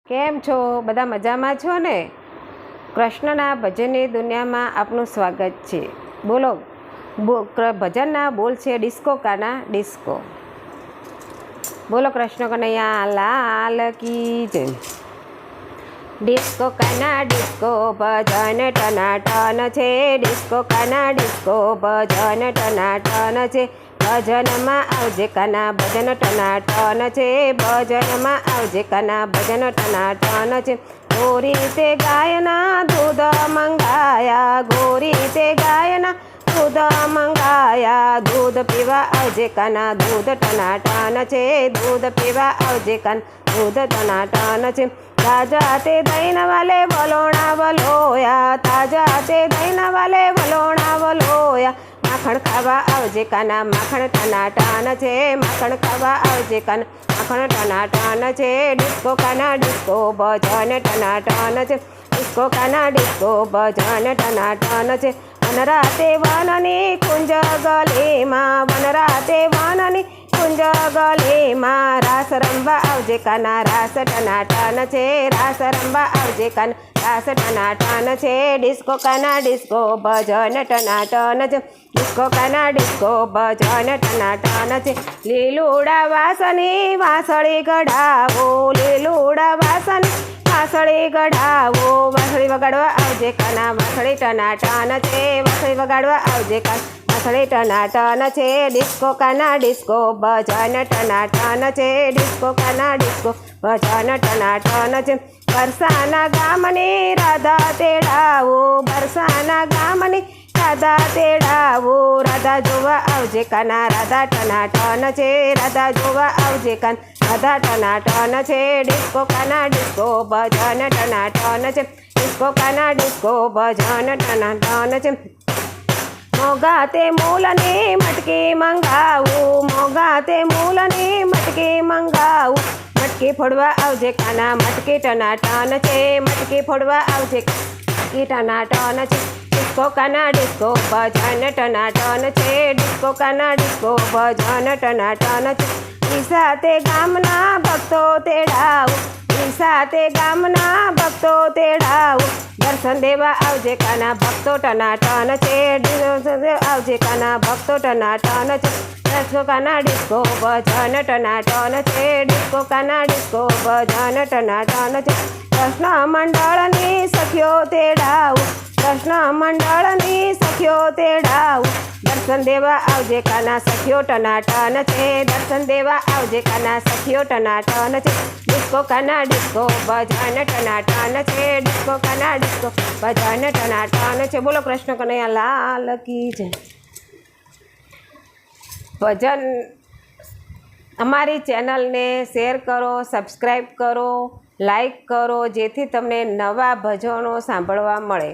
કેમ છો? બધા મજામાં છો ને? કૃષ્ણના ભજનની દુનિયામાં આપનું સ્વાગત છે. બોલો, ભજનના બોલ છે ડિસ્કો કાના ડિસ્કો. બોલો કૃષ્ણ કનૈયા લાલ કી જય. ડિસ્કો કાના ડિસ્કો ભજન ટનાટન છે. ડિસ્કો કાના ડિસ્કો ભજન ટનાટન છે. ભજનમાં આવજે કાના ભજન ટનાટન છે. ભજનમાં આવજે કાના ભજન ટનાટન છે. ગોરી તે ગાયના દૂધ મંગાયા, ગોરી તે ગાયના દૂધ મંગાયા. દૂધ પીવા આવજે કાના દૂધ ટનાટન છે. દૂધ પીવા આવજે કાના દૂધ ટનાટન છે. તાજા તે દહીં વાલે વલોણા વલોયા, તાજા તે દહીં વાલે વલોણા વલોયા. માખણ ખાવા આવજે કાના માખણ ટનાટન છે. માખણ ખાવા આવજે કાના માખણ ટનાટન છે. ડિસ્કો કાના ડિસ્કો ભજન ટનાટન છે. ડિસ્કો કાના ડિસ્કો ભજન ટનાટન છે. વનરાતે વનની કુંજ ગલીમાં, વનરાતે વનની કુંજ ગલીમાં. રાસ રમવા આવજે કાના રાસ ટનાટન છે. રાસ રમવા આવજે કાના રાસ ટનાટન છે. ડિસ્કો કાના ડિસ્કો ભજન ટનાટન છે. ડિસ્કો કાના ડિસ્કો ભજન ટનાટન છે. લીલુડા વાસની વાસળી ગઢાવો, લીલુડા વાસની વાસળી ગઢાવો. વાસળી વગાડવા આવજે કાના વાસળી ટનાટન છે. વાસળી વગાડવા આવજે કાના વાસળી ટનાટન છે. ડિસ્કો કાના ડિસ્કો ભજન ટનાટન છે. ડિસ્કો કાના ડિસ્કો ભજન ટનાટન છે. બરસાના ગામની રાધા તેડાવો, બરસાના ગામની રાધા તેડાવો. રાધા જોવા આવજે કાના રાધા ટનાટન છે. રાધા જોવા આવજે કાના રાધા ટનાટન છે. ડિસ્કો કાના ડિસ્કો ભજન ટનાટન છે. ડિસ્કો કાના ડિસ્કો ભજન ટનાટન છે. મોગા તે મૂલની મટકી મંગાવું, મોગા તે મૂલની મટકી મંગાવું. મટકી ફોડવા આવજે કાના મટકી ટનાટન છે. મટકી ફોડવા આવજે મટકી ટનાટન છે. ડિસ્કો કાના ડિસ્કો ભજન ટનાટન છે. ડિસ્કો કાના ડિસ્કો ભજન ટનાટન છે. ઈસા તે ગામના ભક્તો તેડાવું, ઈસા તે ગામના ભક્તો તેડાવું. દર્શન દેવા આવજે કાના ભક્તો ટનાટન છે. આવજે કાના ભક્તો ટનાટન છે. ડિસ્કો કાના ડિસ્કો ભજન ટનાટન છે. ડિસ્કો કાના ડિસ્કો ભજન ટનાટન છે. કૃષ્ણ મંડળની સખીઓ તેડાવું, કૃષ્ણ મંડળની સખીઓ તેડાવું. દર્શન દેવા આવજે કાના સખીઓ ટનાટન છે. દર્શન દેવા આવજે કાના સખીઓ ટનાટન છે. ડિસ્કો કાના ડિસ્કો ભજન ટનાટન છે. ડિસ્કો કાના ડિસ્કો ભજન ટનાટન છે. બોલો કૃષ્ણ કનૈયા લાલ કી જય. ભજન અમારી ચેનલને શેર કરો, સબસ્ક્રાઈબ કરો, લાઈક કરો, જેથી તમને નવા ભજનો સાંભળવા મળે.